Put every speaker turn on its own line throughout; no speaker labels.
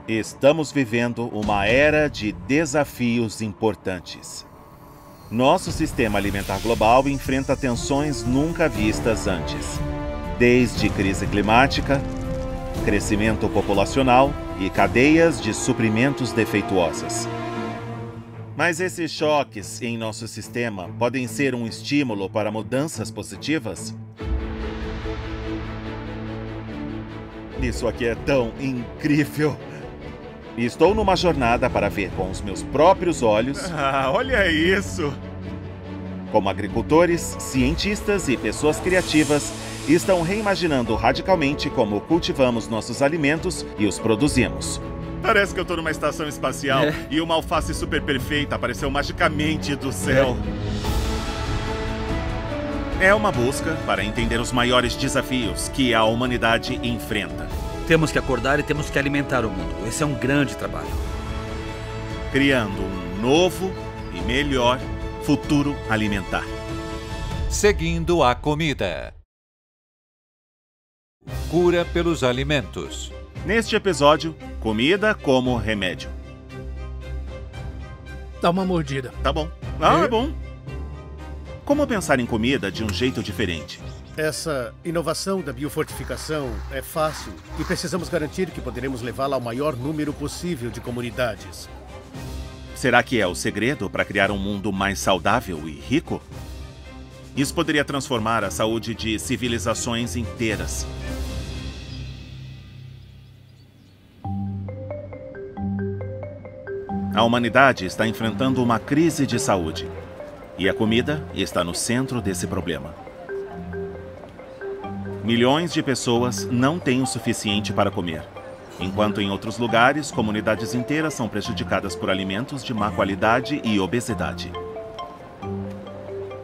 Estamos vivendo uma era de desafios importantes. Nosso sistema alimentar global enfrenta tensões nunca vistas antes. Desde crise climática, crescimento populacional e cadeias de suprimentos defeituosas. Mas esses choques em nosso sistema podem ser um estímulo para mudanças positivas? Isso aqui é tão incrível! Estou numa jornada para ver com os meus próprios olhos.
Olha isso!
Como agricultores, cientistas e pessoas criativas estão reimaginando radicalmente como cultivamos nossos alimentos e os produzimos.
Parece que eu tô numa estação espacial e uma alface super perfeita apareceu magicamente do céu. É uma busca para entender os maiores desafios que a humanidade enfrenta.
Temos que acordar e temos que alimentar o mundo. Esse é um grande trabalho.
Criando um novo e melhor futuro alimentar.
Seguindo a comida. Cura pelos alimentos.
Neste episódio, comida como remédio.
Dá uma mordida.
Tá bom. É bom. Como pensar em comida de um jeito diferente?
Essa inovação da biofortificação é fácil e precisamos garantir que poderemos levá-la ao maior número possível de comunidades.
Será que é o segredo para criar um mundo mais saudável e rico? Isso poderia transformar a saúde de civilizações inteiras. A humanidade está enfrentando uma crise de saúde. E a comida está no centro desse problema. Milhões de pessoas não têm o suficiente para comer, enquanto em outros lugares, comunidades inteiras são prejudicadas por alimentos de má qualidade e obesidade.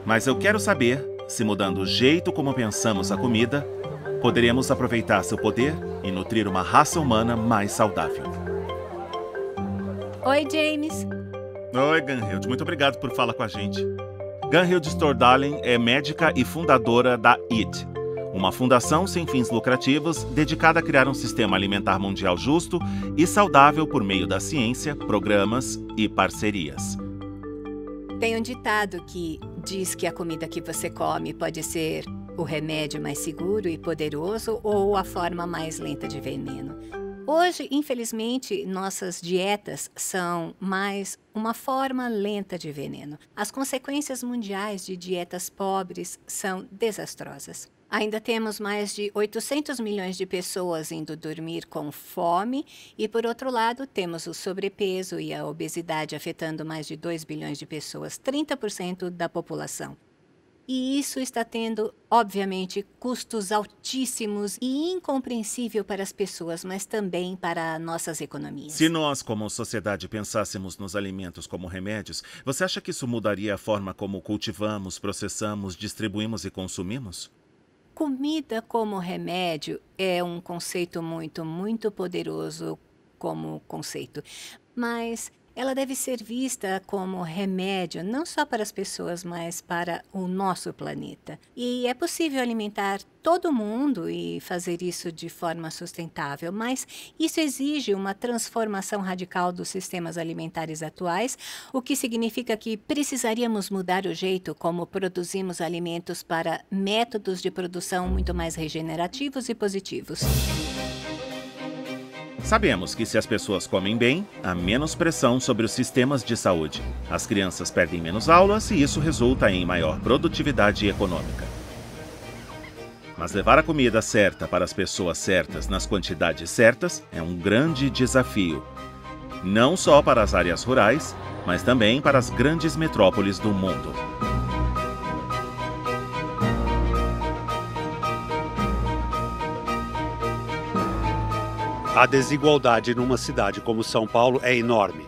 Mas eu quero saber se, mudando o jeito como pensamos a comida, poderemos aproveitar seu poder e nutrir uma raça humana mais saudável.
Oi, James.
Oi, Gunhild. Muito obrigado por falar com a gente. Gunhild Stordalen é médica e fundadora da EAT, uma fundação sem fins lucrativos dedicada a criar um sistema alimentar mundial justo e saudável por meio da ciência, programas e parcerias.
Tem um ditado que diz que a comida que você come pode ser o remédio mais seguro e poderoso ou a forma mais lenta de veneno. Hoje, infelizmente, nossas dietas são mais uma forma lenta de veneno. As consequências mundiais de dietas pobres são desastrosas. Ainda temos mais de 800 milhões de pessoas indo dormir com fome e, por outro lado, temos o sobrepeso e a obesidade afetando mais de 2 bilhões de pessoas, 30% da população. E isso está tendo, obviamente, custos altíssimos e incompreensível para as pessoas, mas também para nossas economias.
Se nós, como sociedade, pensássemos nos alimentos como remédios, você acha que isso mudaria a forma como cultivamos, processamos, distribuímos e consumimos?
Comida como remédio é um conceito muito poderoso como conceito, mas ela deve ser vista como remédio não só para as pessoas, mas para o nosso planeta. E é possível alimentar todo mundo e fazer isso de forma sustentável, mas isso exige uma transformação radical dos sistemas alimentares atuais, o que significa que precisaríamos mudar o jeito como produzimos alimentos para métodos de produção muito mais regenerativos e positivos.
Sabemos que se as pessoas comem bem, há menos pressão sobre os sistemas de saúde. As crianças perdem menos aulas e isso resulta em maior produtividade econômica. Mas levar a comida certa para as pessoas certas nas quantidades certas é um grande desafio. Não só para as áreas rurais, mas também para as grandes metrópoles do mundo.
A desigualdade numa cidade como São Paulo é enorme.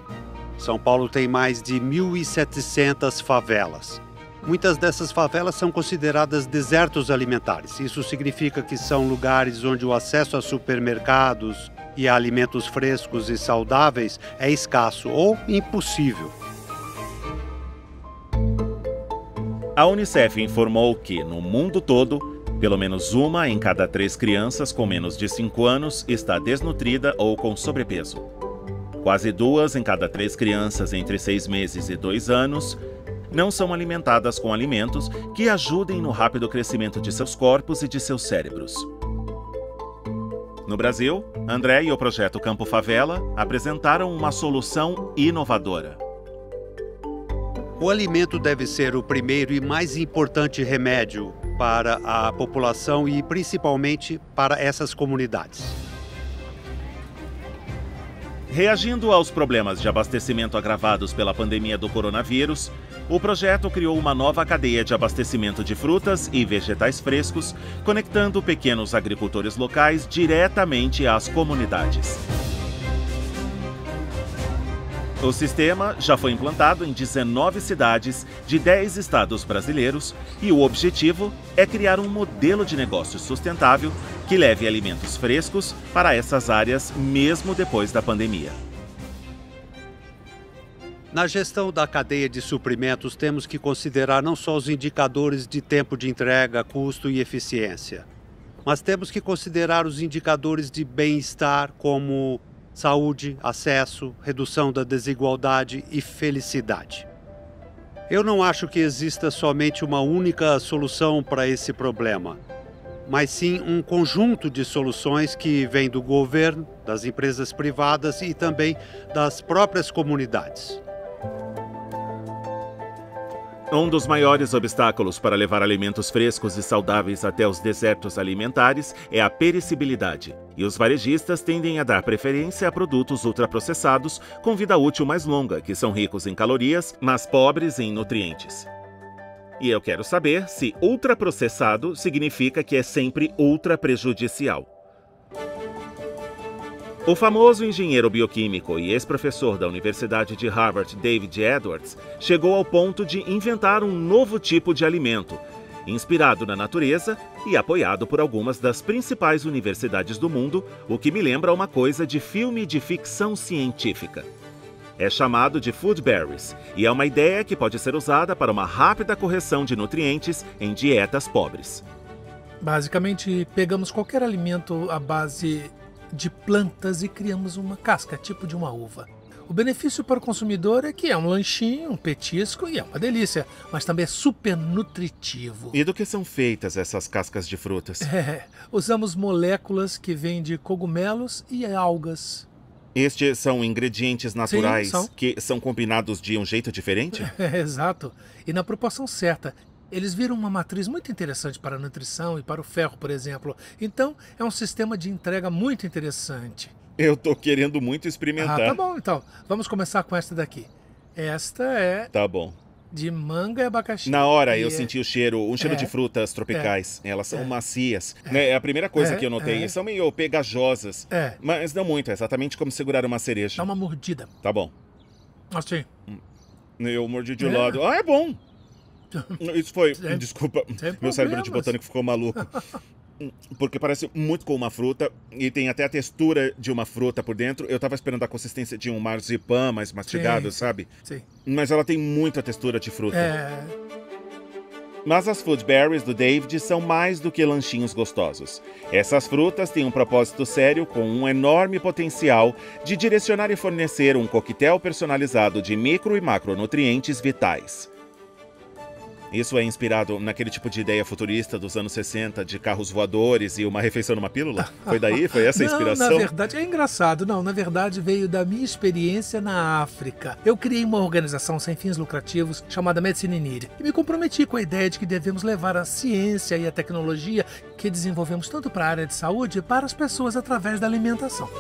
São Paulo tem mais de 1.700 favelas. Muitas dessas favelas são consideradas desertos alimentares. Isso significa que são lugares onde o acesso a supermercados e a alimentos frescos e saudáveis é escasso ou impossível.
A Unicef informou que, no mundo todo, pelo menos uma em cada 3 crianças com menos de 5 anos está desnutrida ou com sobrepeso. Quase 2 em cada 3 crianças entre 6 meses e 2 anos não são alimentadas com alimentos que ajudem no rápido crescimento de seus corpos e de seus cérebros. No Brasil, André e o Projeto Campo Favela apresentaram uma solução inovadora.
O alimento deve ser o primeiro e mais importante remédio para a população e principalmente para essas comunidades.
Reagindo aos problemas de abastecimento agravados pela pandemia do coronavírus, o projeto criou uma nova cadeia de abastecimento de frutas e vegetais frescos, conectando pequenos agricultores locais diretamente às comunidades. O sistema já foi implantado em 19 cidades de 10 estados brasileiros e o objetivo é criar um modelo de negócio sustentável que leve alimentos frescos para essas áreas mesmo depois da pandemia.
Na gestão da cadeia de suprimentos, temos que considerar não só os indicadores de tempo de entrega, custo e eficiência, mas temos que considerar os indicadores de bem-estar como saúde, acesso, redução da desigualdade e felicidade. Eu não acho que exista somente uma única solução para esse problema, mas sim um conjunto de soluções que vem do governo, das empresas privadas e também das próprias comunidades.
Um dos maiores obstáculos para levar alimentos frescos e saudáveis até os desertos alimentares é a perecibilidade, e os varejistas tendem a dar preferência a produtos ultraprocessados com vida útil mais longa, que são ricos em calorias, mas pobres em nutrientes. E eu quero saber se ultraprocessado significa que é sempre ultra prejudicial. O famoso engenheiro bioquímico e ex-professor da Universidade de Harvard, David Edwards, chegou ao ponto de inventar um novo tipo de alimento, inspirado na natureza e apoiado por algumas das principais universidades do mundo, o que me lembra uma coisa de filme de ficção científica. É chamado de food berries e é uma ideia que pode ser usada para uma rápida correção de nutrientes em dietas pobres.
Basicamente, pegamos qualquer alimento à base de plantas e criamos uma casca, tipo de uma uva. O benefício para o consumidor é que é um lanchinho, um petisco e é uma delícia, mas também é super nutritivo.
E do que são feitas essas cascas de frutas?
Usamos moléculas que vêm de cogumelos e algas.
Estes são ingredientes naturais.
Sim,
que são combinados de um jeito diferente?
Exato, e na proporção certa. Eles viram uma matriz muito interessante para a nutrição e para o ferro, por exemplo. Então, é um sistema de entrega muito interessante.
Eu tô querendo muito experimentar.
Tá bom, então. Vamos começar com esta daqui. Esta é...
Tá bom.
De manga e abacaxi.
Na hora eu senti o cheiro, um cheiro de frutas tropicais. Elas são macias. É a primeira coisa que eu notei. São meio pegajosas. Mas não muito, é exatamente como segurar uma cereja.
Dá uma mordida.
Tá bom.
Assim.
Eu mordi de lado. Ah, é bom! Isso foi... Desculpa, meu cérebro de botânico ficou maluco. Porque parece muito com uma fruta e tem até a textura de uma fruta por dentro. Eu tava esperando a consistência de um marzipan mais mastigado, sabe?
Sim.
Mas ela tem muita textura de fruta. Mas as food berries do David são mais do que lanchinhos gostosos. Essas frutas têm um propósito sério com um enorme potencial de direcionar e fornecer um coquetel personalizado de micro e macronutrientes vitais. Isso é inspirado naquele tipo de ideia futurista dos anos 60, de carros voadores e uma refeição numa pílula? Foi daí? Foi essa a inspiração?
Não, na verdade, é engraçado. Não, na verdade veio da minha experiência na África. Eu criei uma organização sem fins lucrativos chamada Medicine in Need e me comprometi com a ideia de que devemos levar a ciência e a tecnologia que desenvolvemos tanto para a área de saúde para as pessoas através da alimentação.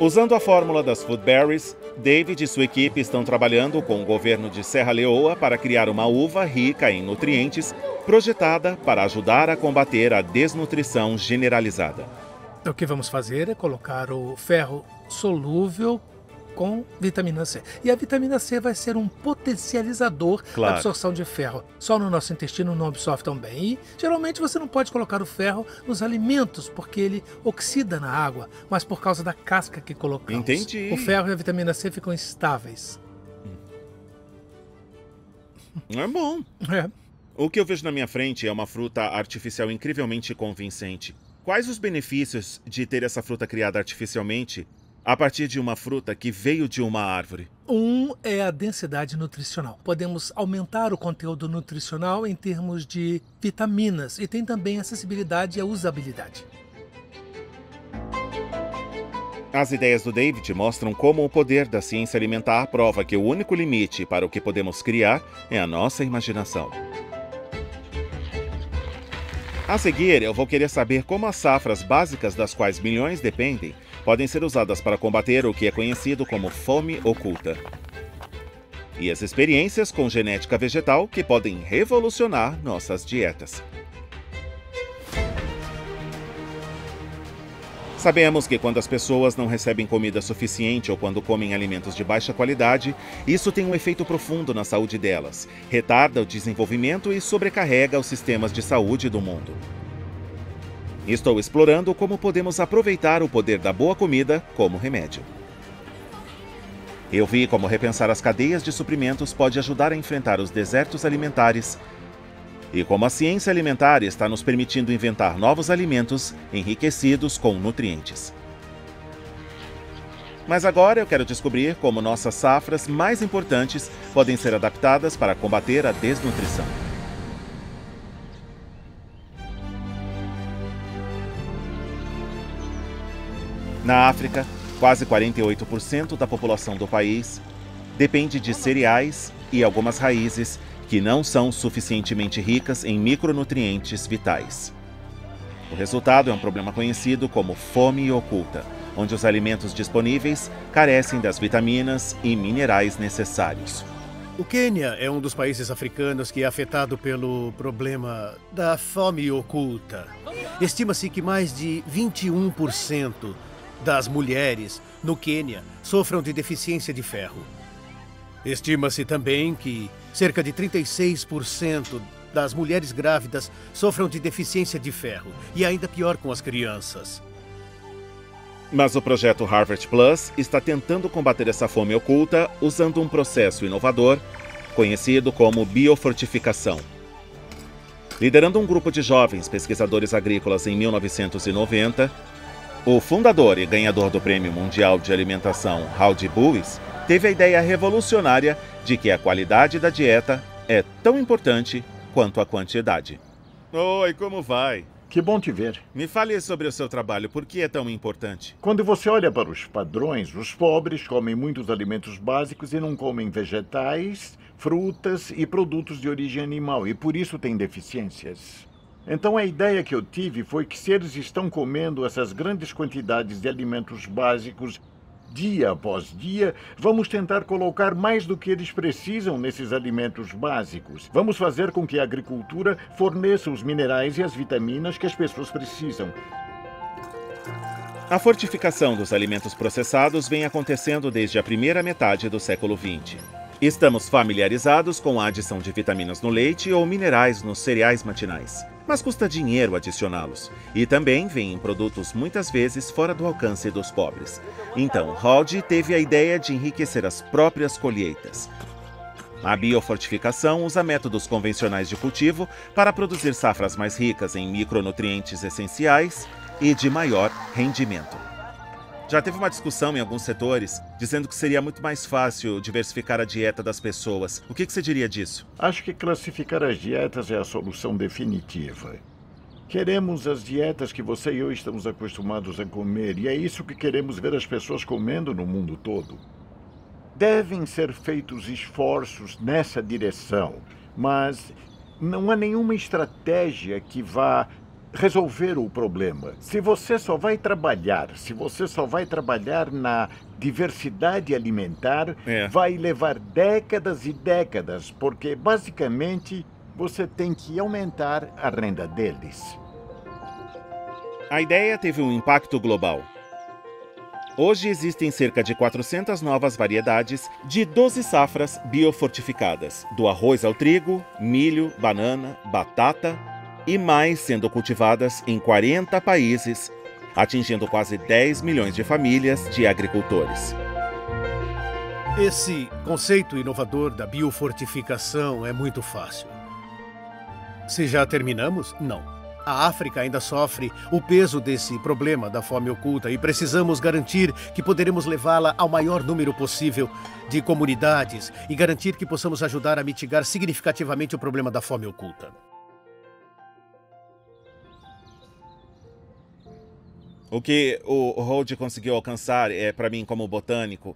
Usando a fórmula das food berries, David e sua equipe estão trabalhando com o governo de Serra Leoa para criar uma uva rica em nutrientes, projetada para ajudar a combater a desnutrição generalizada.
O que vamos fazer é colocar o ferro solúvel com vitamina C. E a vitamina C vai ser um potencializador da absorção de ferro. Só no nosso intestino não absorve tão bem. E, geralmente, você não pode colocar o ferro nos alimentos, porque ele oxida na água, mas por causa da casca que colocamos.
Entendi.
O ferro e a vitamina C ficam estáveis.
É bom.
É.
O que eu vejo na minha frente é uma fruta artificial incrivelmente convincente. Quais os benefícios de ter essa fruta criada artificialmente
A partir de uma fruta que veio de uma árvore.
É a densidade nutricional. Podemos aumentar o conteúdo nutricional em termos de vitaminas e tem também acessibilidade e a usabilidade.
As ideias do David mostram como o poder da ciência alimentar prova que o único limite para o que podemos criar é a nossa imaginação. A seguir, eu vou querer saber como as safras básicas das quais milhões dependem podem ser usadas para combater o que é conhecido como fome oculta. E as experiências com genética vegetal que podem revolucionar nossas dietas. Sabemos que quando as pessoas não recebem comida suficiente ou quando comem alimentos de baixa qualidade, isso tem um efeito profundo na saúde delas, retarda o desenvolvimento e sobrecarrega os sistemas de saúde do mundo. Estou explorando como podemos aproveitar o poder da boa comida como remédio. Eu vi como repensar as cadeias de suprimentos pode ajudar a enfrentar os desertos alimentares e como a ciência alimentar está nos permitindo inventar novos alimentos enriquecidos com nutrientes. Mas agora eu quero descobrir como nossas safras mais importantes podem ser adaptadas para combater a desnutrição. Na África, quase 48% da população do país depende de cereais e algumas raízes que não são suficientemente ricas em micronutrientes vitais. O resultado é um problema conhecido como fome oculta, onde os alimentos disponíveis carecem das vitaminas e minerais necessários.
O Quênia é um dos países africanos que é afetado pelo problema da fome oculta. Estima-se que mais de 21% das mulheres no Quênia sofram de deficiência de ferro. Estima-se também que cerca de 36% das mulheres grávidas sofram de deficiência de ferro, e ainda pior com as crianças.
Mas o projeto Harvard Plus está tentando combater essa fome oculta usando um processo inovador, conhecido como biofortificação. Liderando um grupo de jovens pesquisadores agrícolas em 1990, o fundador e ganhador do Prêmio Mundial de Alimentação, Howdy Buis, teve a ideia revolucionária de que a qualidade da dieta é tão importante quanto a quantidade. Oi, como vai?
Que bom te ver.
Me fale sobre o seu trabalho, por que é tão importante?
Quando você olha para os padrões, os pobres comem muitos alimentos básicos e não comem vegetais, frutas e produtos de origem animal, e por isso têm deficiências. Então a ideia que eu tive foi que se eles estão comendo essas grandes quantidades de alimentos básicos dia após dia, vamos tentar colocar mais do que eles precisam nesses alimentos básicos. Vamos fazer com que a agricultura forneça os minerais e as vitaminas que as pessoas precisam.
A fortificação dos alimentos processados vem acontecendo desde a primeira metade do século XX. Estamos familiarizados com a adição de vitaminas no leite ou minerais nos cereais matinais, mas custa dinheiro adicioná-los, e também vem em produtos muitas vezes fora do alcance dos pobres. Então, Howdy teve a ideia de enriquecer as próprias colheitas. A biofortificação usa métodos convencionais de cultivo para produzir safras mais ricas em micronutrientes essenciais e de maior rendimento. Já teve uma discussão em alguns setores dizendo que seria muito mais fácil diversificar a dieta das pessoas. O que você diria disso?
Acho que classificar as dietas é a solução definitiva. Queremos as dietas que você e eu estamos acostumados a comer, e é isso que queremos ver as pessoas comendo no mundo todo. Devem ser feitos esforços nessa direção, mas não há nenhuma estratégia que vá resolver o problema. Se você só vai trabalhar na diversidade alimentar, vai levar décadas e décadas, porque basicamente você tem que aumentar a renda deles.
A ideia teve um impacto global. Hoje existem cerca de 400 novas variedades de 12 safras biofortificadas, do arroz ao trigo, milho, banana, batata e mais sendo cultivadas em 40 países, atingindo quase 10 milhões de famílias de agricultores.
Esse conceito inovador da biofortificação é muito fácil. Se já terminamos? Não. A África ainda sofre o peso desse problema da fome oculta e precisamos garantir que poderemos levá-la ao maior número possível de comunidades e garantir que possamos ajudar a mitigar significativamente o problema da fome oculta.
O que o Holt conseguiu alcançar é, para mim como botânico,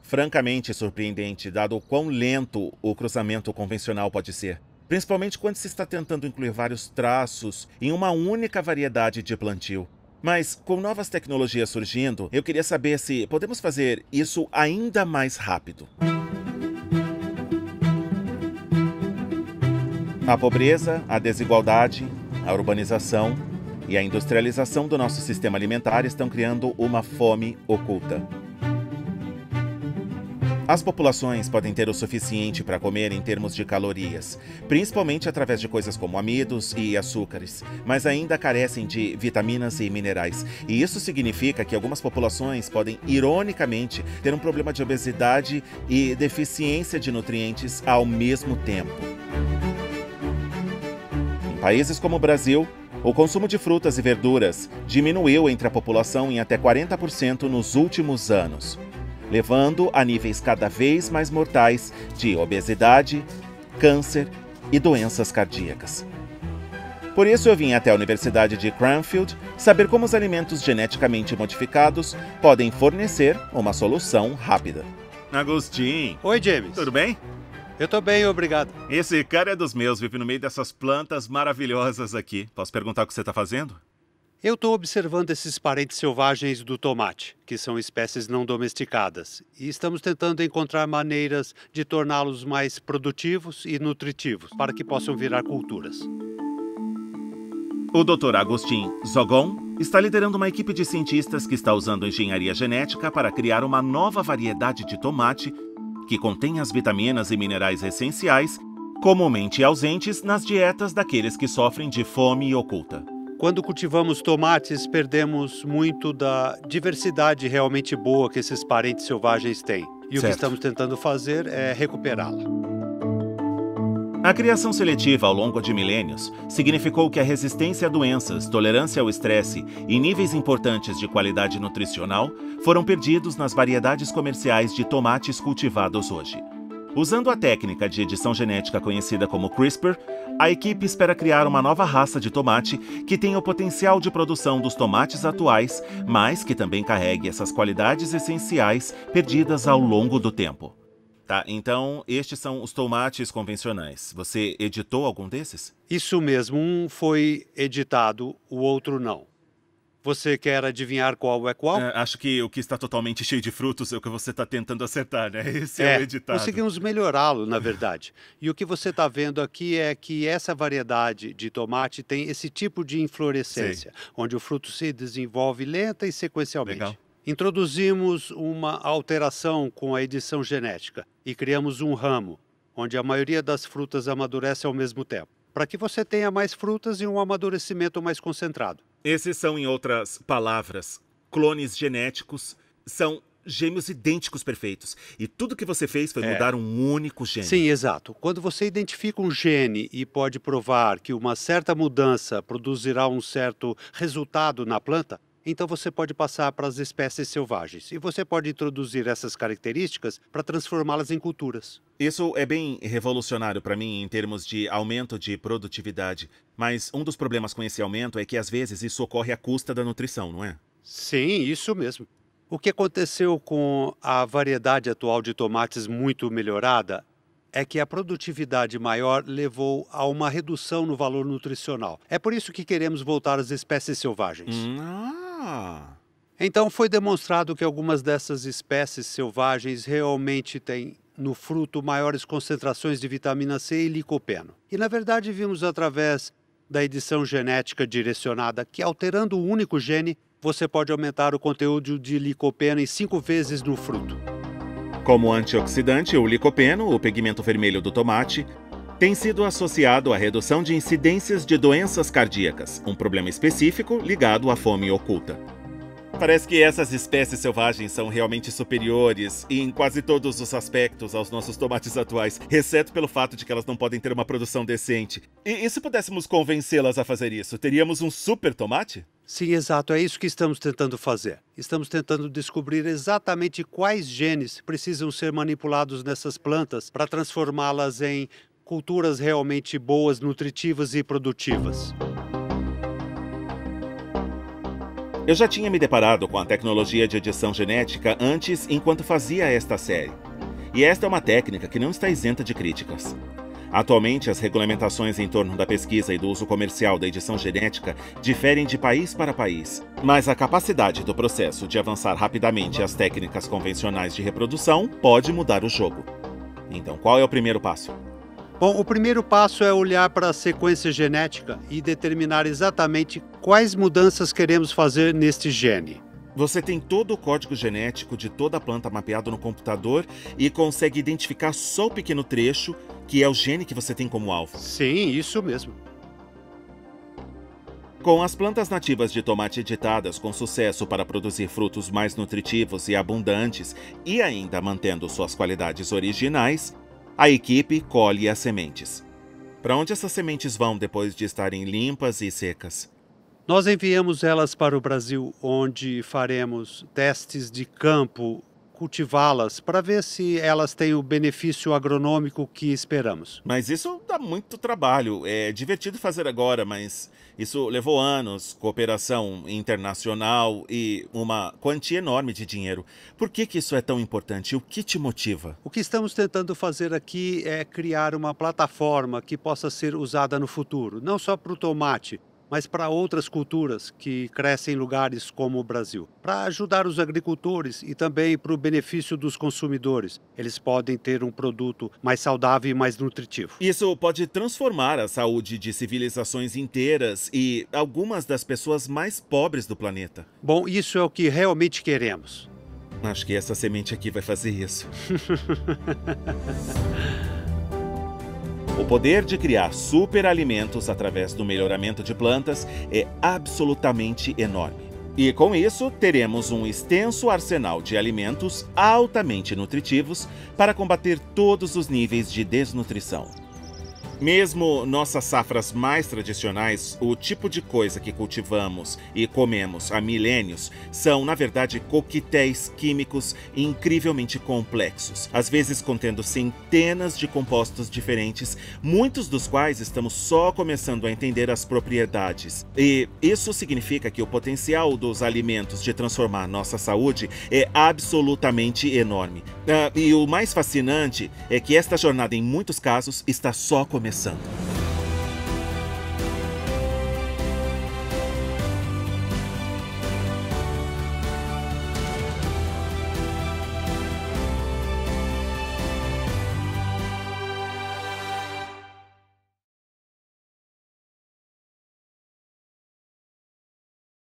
francamente surpreendente, dado o quão lento o cruzamento convencional pode ser. Principalmente quando se está tentando incluir vários traços em uma única variedade de plantio. Mas, com novas tecnologias surgindo, eu queria saber se podemos fazer isso ainda mais rápido. A pobreza, a desigualdade, a urbanização e a industrialização do nosso sistema alimentar estão criando uma fome oculta. As populações podem ter o suficiente para comer em termos de calorias, principalmente através de coisas como amidos e açúcares, mas ainda carecem de vitaminas e minerais. E isso significa que algumas populações podem, ironicamente, ter um problema de obesidade e deficiência de nutrientes ao mesmo tempo. Em países como o Brasil, o consumo de frutas e verduras diminuiu entre a população em até 40% nos últimos anos, levando a níveis cada vez mais mortais de obesidade, câncer e doenças cardíacas. Por isso eu vim até a Universidade de Cranfield saber como os alimentos geneticamente modificados podem fornecer uma solução rápida.
Agostinho.
Oi, James.
Tudo bem?
Eu tô bem, obrigado.
Esse cara é dos meus, vive no meio dessas plantas maravilhosas aqui. Posso perguntar o que você está fazendo?
Eu estou observando esses parentes selvagens do tomate, que são espécies não domesticadas, e estamos tentando encontrar maneiras de torná-los mais produtivos e nutritivos, para que possam virar culturas.
O Dr. Agustin Zogon está liderando uma equipe de cientistas que está usando engenharia genética para criar uma nova variedade de tomate que contém as vitaminas e minerais essenciais, comumente ausentes nas dietas daqueles que sofrem de fome oculta.
Quando cultivamos tomates, perdemos muito da diversidade realmente boa que esses parentes selvagens têm. E o que estamos tentando fazer é recuperá-la.
A criação seletiva ao longo de milênios significou que a resistência a doenças, tolerância ao estresse e níveis importantes de qualidade nutricional foram perdidos nas variedades comerciais de tomates cultivados hoje. Usando a técnica de edição genética conhecida como CRISPR, a equipe espera criar uma nova raça de tomate que tenha o potencial de produção dos tomates atuais, mas que também carregue essas qualidades essenciais perdidas ao longo do tempo. Tá, então estes são os tomates convencionais. Você editou algum desses?
Isso mesmo, um foi editado, o outro não. Você quer adivinhar qual é qual?
Acho que o que está totalmente cheio de frutos é o que você está tentando acertar, né? Esse é o editado.
Conseguimos melhorá-lo, na verdade. E o que você está vendo aqui é que essa variedade de tomate tem esse tipo de inflorescência, onde o fruto se desenvolve lenta e sequencialmente.
Legal.
Introduzimos uma alteração com a edição genética e criamos um ramo, onde a maioria das frutas amadurece ao mesmo tempo, para que você tenha mais frutas e um amadurecimento mais concentrado.
Esses são, em outras palavras, clones genéticos, são gêmeos idênticos perfeitos. E tudo que você fez foi mudar um único gene.
Sim, exato. Quando você identifica um gene e pode provar que uma certa mudança produzirá um certo resultado na planta, então você pode passar para as espécies selvagens. E você pode introduzir essas características para transformá-las em culturas.
Isso é bem revolucionário para mim em termos de aumento de produtividade. Mas um dos problemas com esse aumento é que às vezes isso ocorre à custa da nutrição, não é?
Sim, isso mesmo. O que aconteceu com a variedade atual de tomates muito melhorada é que a produtividade maior levou a uma redução no valor nutricional. É por isso que queremos voltar às espécies selvagens. Então foi demonstrado que algumas dessas espécies selvagens realmente têm no fruto maiores concentrações de vitamina C e licopeno. E na verdade vimos através da edição genética direcionada que alterando um único gene, você pode aumentar o conteúdo de licopeno em 5 vezes no fruto.
Como antioxidante, o licopeno, o pigmento vermelho do tomate, tem sido associado à redução de incidências de doenças cardíacas, um problema específico ligado à fome oculta. Parece que essas espécies selvagens são realmente superiores em quase todos os aspectos aos nossos tomates atuais, exceto pelo fato de que elas não podem ter uma produção decente. E se pudéssemos convencê-las a fazer isso, teríamos um super tomate?
Sim, exato. É isso que estamos tentando fazer. Estamos tentando descobrir exatamente quais genes precisam ser manipulados nessas plantas para transformá-las em culturas realmente boas, nutritivas e produtivas.
Eu já tinha me deparado com a tecnologia de edição genética antes, enquanto fazia esta série. E esta é uma técnica que não está isenta de críticas. Atualmente, as regulamentações em torno da pesquisa e do uso comercial da edição genética diferem de país para país, mas a capacidade do processo de avançar rapidamente às técnicas convencionais de reprodução pode mudar o jogo. Então, qual é o primeiro passo?
Bom, o primeiro passo é olhar para a sequência genética e determinar exatamente quais mudanças queremos fazer neste gene.
Você tem todo o código genético de toda a planta mapeado no computador e consegue identificar só o pequeno trecho, que é o gene que você tem como alvo.
Sim, isso mesmo.
Com as plantas nativas de tomate editadas com sucesso para produzir frutos mais nutritivos e abundantes e ainda mantendo suas qualidades originais, a equipe colhe as sementes. Para onde essas sementes vão depois de estarem limpas e secas?
Nós enviamos elas para o Brasil, onde faremos testes de campo, cultivá-las, para ver se elas têm o benefício agronômico que esperamos.
Mas isso dá muito trabalho. É divertido fazer agora, mas isso levou anos, cooperação internacional e uma quantia enorme de dinheiro. Por que isso é tão importante? O que te motiva?
O que estamos tentando fazer aqui é criar uma plataforma que possa ser usada no futuro, não só para o tomate, mas para outras culturas que crescem em lugares como o Brasil. Para ajudar os agricultores e também para o benefício dos consumidores. Eles podem ter um produto mais saudável e mais nutritivo.
Isso pode transformar a saúde de civilizações inteiras e algumas das pessoas mais pobres do planeta.
Bom, isso é o que realmente queremos.
Acho que essa semente aqui vai fazer isso. O poder de criar superalimentos através do melhoramento de plantas é absolutamente enorme. E com isso, teremos um extenso arsenal de alimentos altamente nutritivos para combater todos os níveis de desnutrição. Mesmo nossas safras mais tradicionais, o tipo de coisa que cultivamos e comemos há milênios são, na verdade, coquetéis químicos incrivelmente complexos, às vezes contendo centenas de compostos diferentes, muitos dos quais estamos só começando a entender as propriedades. E isso significa que o potencial dos alimentos de transformar nossa saúde é absolutamente enorme. E o mais fascinante é que esta jornada, em muitos casos, está só começando.